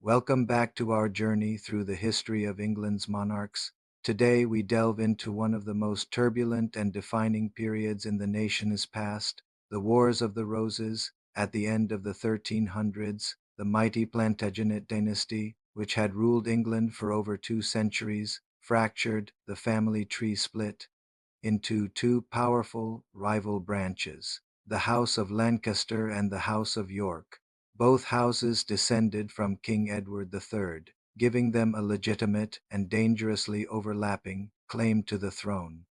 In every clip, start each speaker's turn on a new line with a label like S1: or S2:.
S1: Welcome back to our journey through the history of England's monarchs. Today we delve into one of the most turbulent and defining periods in the nation's past, the Wars of the Roses. At the end of the 1300s, the mighty Plantagenet dynasty, which had ruled England for over 2 centuries, fractured, the family tree split into two powerful rival branches, the House of Lancaster and the House of York. Both houses descended from King Edward III, giving them a legitimate and dangerously overlapping claim to the throne.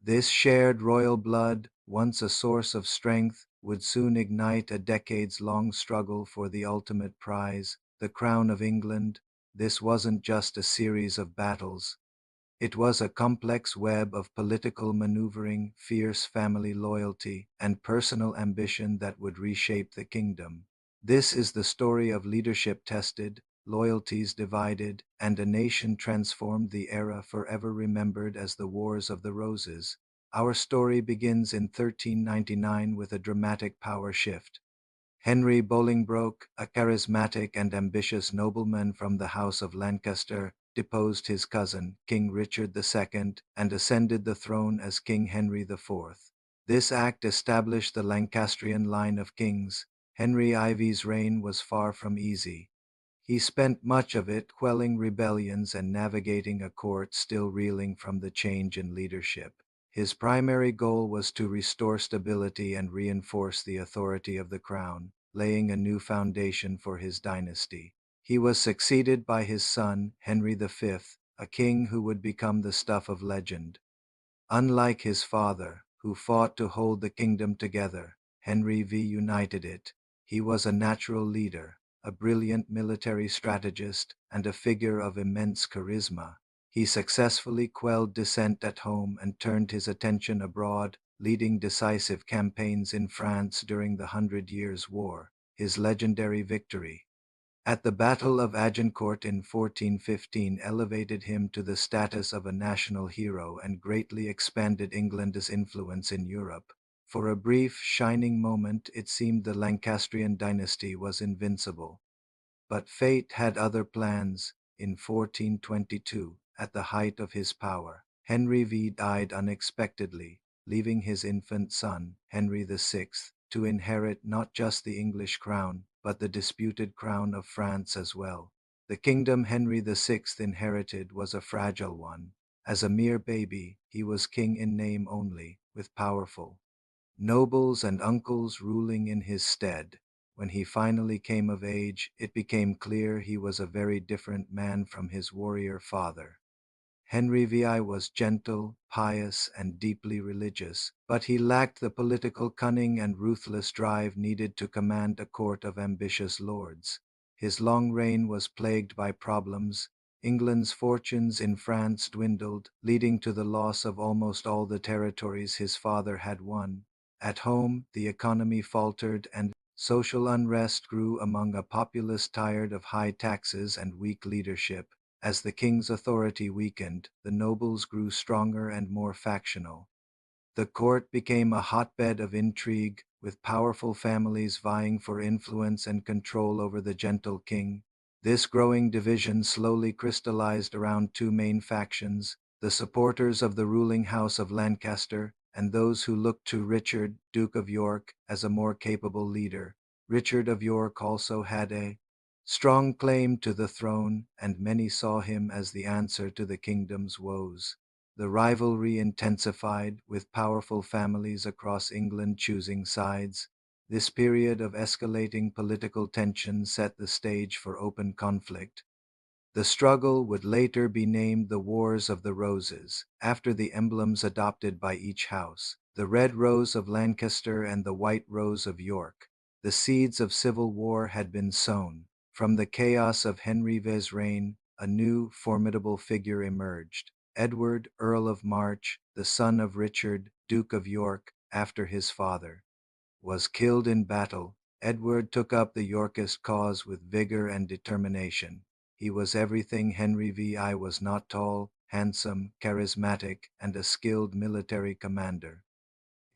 S1: This shared royal blood, once a source of strength, would soon ignite a decades-long struggle for the ultimate prize, the crown of England. This wasn't just a series of battles. It was a complex web of political maneuvering, fierce family loyalty, and personal ambition that would reshape the kingdom. This is the story of leadership tested, loyalties divided, and a nation transformed, the era forever remembered as the Wars of the Roses. Our story begins in 1399 with a dramatic power shift. Henry Bolingbroke, a charismatic and ambitious nobleman from the House of Lancaster, deposed his cousin, King Richard II, and ascended the throne as King Henry IV. This act established the Lancastrian line of kings. Henry IV's reign was far from easy. He spent much of it quelling rebellions and navigating a court still reeling from the change in leadership. His primary goal was to restore stability and reinforce the authority of the crown, laying a new foundation for his dynasty. He was succeeded by his son, Henry V, a king who would become the stuff of legend. Unlike his father, who fought to hold the kingdom together, Henry V united it. He was a natural leader, a brilliant military strategist, and a figure of immense charisma. He successfully quelled dissent at home and turned his attention abroad, leading decisive campaigns in France during the Hundred Years' War. His legendary victory at the Battle of Agincourt in 1415 elevated him to the status of a national hero and greatly expanded England's influence in Europe. For a brief, shining moment, it seemed the Lancastrian dynasty was invincible. But fate had other plans. In 1422, at the height of his power, Henry V died unexpectedly, leaving his infant son, Henry VI, to inherit not just the English crown, but the disputed crown of France as well. The kingdom Henry VI inherited was a fragile one. As a mere baby, he was king in name only, with powerful nobles and uncles ruling in his stead. When he finally came of age, it became clear he was a very different man from his warrior father. Henry VI was gentle, pious, and deeply religious, but he lacked the political cunning and ruthless drive needed to command a court of ambitious lords. His long reign was plagued by problems. England's fortunes in France dwindled, leading to the loss of almost all the territories his father had won. At home, the economy faltered and social unrest grew among a populace tired of high taxes and weak leadership. As the king's authority weakened, the nobles grew stronger and more factional. The court became a hotbed of intrigue, with powerful families vying for influence and control over the gentle king. This growing division slowly crystallized around two main factions: the supporters of the ruling House of Lancaster and those who looked to Richard, Duke of York, as a more capable leader. Richard of York also had a strong claim to the throne, and many saw him as the answer to the kingdom's woes. The rivalry intensified, with powerful families across England choosing sides. This period of escalating political tension set the stage for open conflict. The struggle would later be named the Wars of the Roses, after the emblems adopted by each house: the red rose of Lancaster and the white rose of York. The seeds of civil war had been sown. From the chaos of Henry V's reign, a new, formidable figure emerged: Edward, Earl of March, the son of Richard, Duke of York, after his father was killed in battle. Edward took up the Yorkist cause with vigor and determination. He was everything Henry VI was not: tall, handsome, charismatic, and a skilled military commander.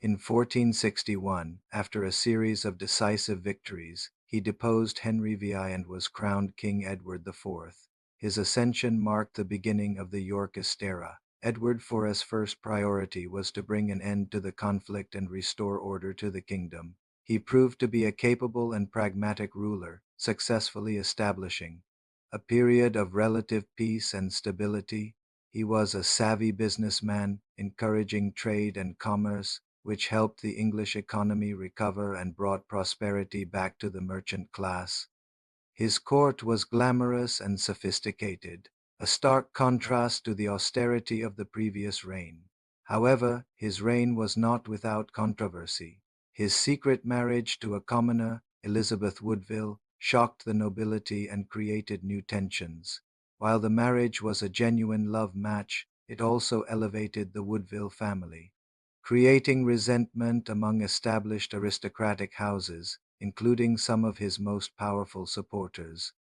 S1: In 1461, after a series of decisive victories, he deposed Henry VI and was crowned King Edward IV. His ascension marked the beginning of the Yorkist era. Edward IV's first priority was to bring an end to the conflict and restore order to the kingdom. He proved to be a capable and pragmatic ruler, successfully establishing a period of relative peace and stability. He was a savvy businessman, encouraging trade and commerce, which helped the English economy recover and brought prosperity back to the merchant class. His court was glamorous and sophisticated, a stark contrast to the austerity of the previous reign. However, his reign was not without controversy. His secret marriage to a commoner, Elizabeth Woodville, shocked the nobility and created new tensions. While the marriage was a genuine love match, it also elevated the Woodville family, creating resentment among established aristocratic houses, including some of his most powerful supporters.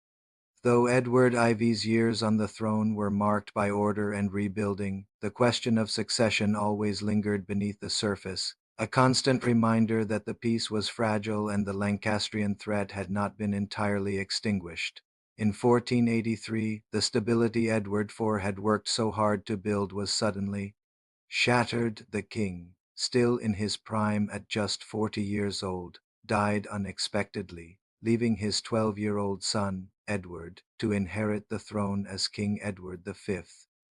S1: Though Edward Ivy's years on the throne were marked by order and rebuilding, the question of succession always lingered beneath the surface, a constant reminder that the peace was fragile and the Lancastrian threat had not been entirely extinguished. In 1483, the stability Edward IV had worked so hard to build was suddenly shattered. The king, still in his prime at just 40 years old, died unexpectedly, leaving his 12-year-old son, Edward, to inherit the throne as King Edward V.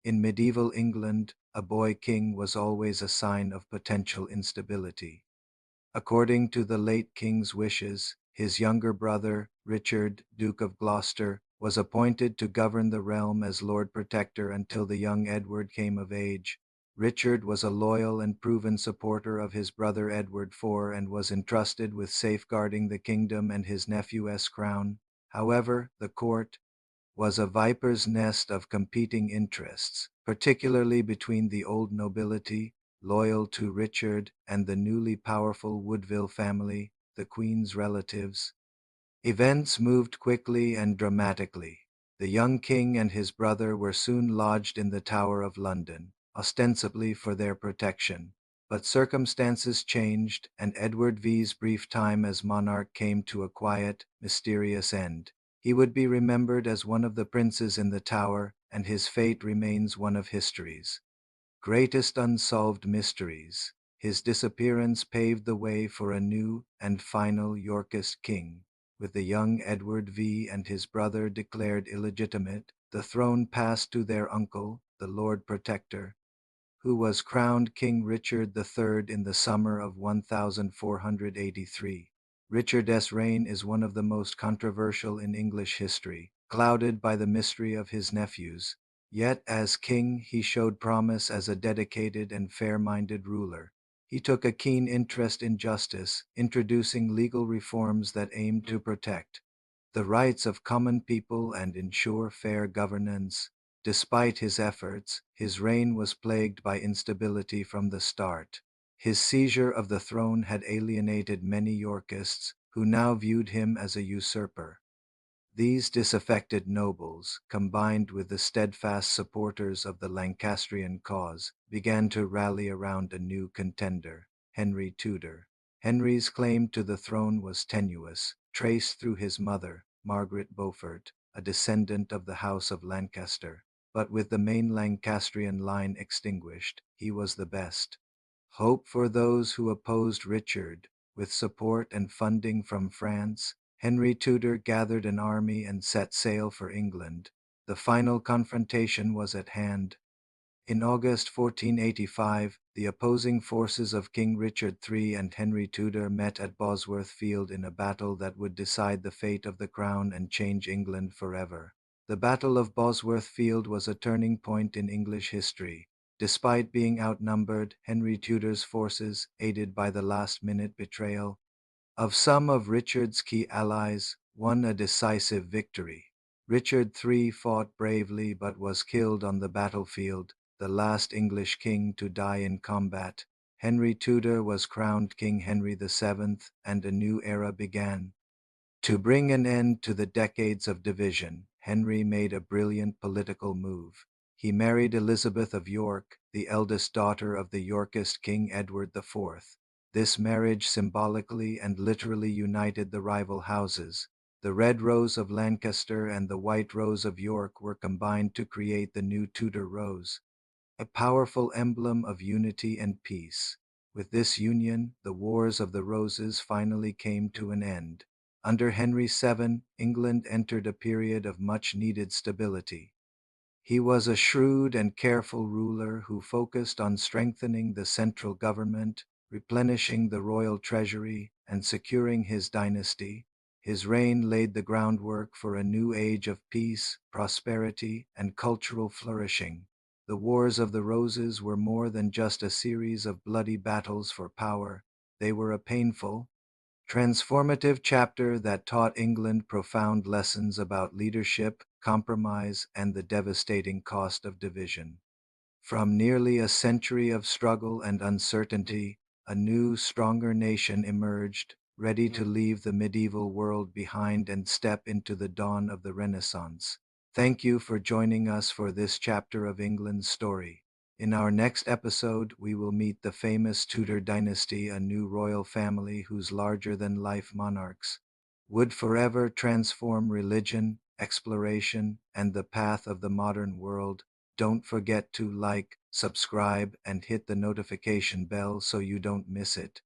S1: In medieval England, a boy king was always a sign of potential instability. According to the late king's wishes, his younger brother, Richard, Duke of Gloucester, was appointed to govern the realm as Lord Protector until the young Edward came of age. Richard was a loyal and proven supporter of his brother Edward IV and was entrusted with safeguarding the kingdom and his nephew's crown. However, the court was a viper's nest of competing interests, particularly between the old nobility, loyal to Richard, and the newly powerful Woodville family, the Queen's relatives. Events moved quickly and dramatically. The young king and his brother were soon lodged in the Tower of London, ostensibly for their protection. But circumstances changed, and Edward V's brief time as monarch came to a quiet, mysterious end. He would be remembered as one of the princes in the Tower, and his fate remains one of history's greatest unsolved mysteries. His disappearance paved the way for a new and final Yorkist king. With the young Edward V and his brother declared illegitimate, the throne passed to their uncle, the Lord Protector, who was crowned King Richard III in the summer of 1483. Richard's reign is one of the most controversial in English history, clouded by the mystery of his nephews. Yet, as king, he showed promise as a dedicated and fair-minded ruler. He took a keen interest in justice, introducing legal reforms that aimed to protect the rights of common people and ensure fair governance. Despite his efforts, his reign was plagued by instability from the start. His seizure of the throne had alienated many Yorkists, who now viewed him as a usurper. These disaffected nobles, combined with the steadfast supporters of the Lancastrian cause, began to rally around a new contender, Henry Tudor. Henry's claim to the throne was tenuous, traced through his mother, Margaret Beaufort, a descendant of the House of Lancaster. But with the main Lancastrian line extinguished, he was the best hope for those who opposed Richard. With support and funding from France, Henry Tudor gathered an army and set sail for England. The final confrontation was at hand. In August 1485, the opposing forces of King Richard III and Henry Tudor met at Bosworth Field in a battle that would decide the fate of the crown and change England forever. The Battle of Bosworth Field was a turning point in English history. Despite being outnumbered, Henry Tudor's forces, aided by the last-minute betrayal of some of Richard's key allies, won a decisive victory. Richard III fought bravely but was killed on the battlefield, the last English king to die in combat. Henry Tudor was crowned King Henry VII, and a new era began. To bring an end to the decades of division, Henry made a brilliant political move. He married Elizabeth of York, the eldest daughter of the Yorkist King Edward IV. This marriage symbolically and literally united the rival houses. The red rose of Lancaster and the white rose of York were combined to create the new Tudor rose, a powerful emblem of unity and peace. With this union, the Wars of the Roses finally came to an end. Under Henry VII, England entered a period of much-needed stability. He was a shrewd and careful ruler who focused on strengthening the central government, replenishing the royal treasury, and securing his dynasty. His reign laid the groundwork for a new age of peace, prosperity, and cultural flourishing. The Wars of the Roses were more than just a series of bloody battles for power. They were a painful, transformative chapter that taught England profound lessons about leadership, compromise, and the devastating cost of division. From nearly a century of struggle and uncertainty, a new, stronger nation emerged, ready to leave the medieval world behind and step into the dawn of the Renaissance. Thank you for joining us for this chapter of England's story. In our next episode, we will meet the famous Tudor dynasty, a new royal family whose larger-than-life monarchs would forever transform religion, exploration, and the path of the modern world. Don't forget to like, subscribe, and hit the notification bell so you don't miss it.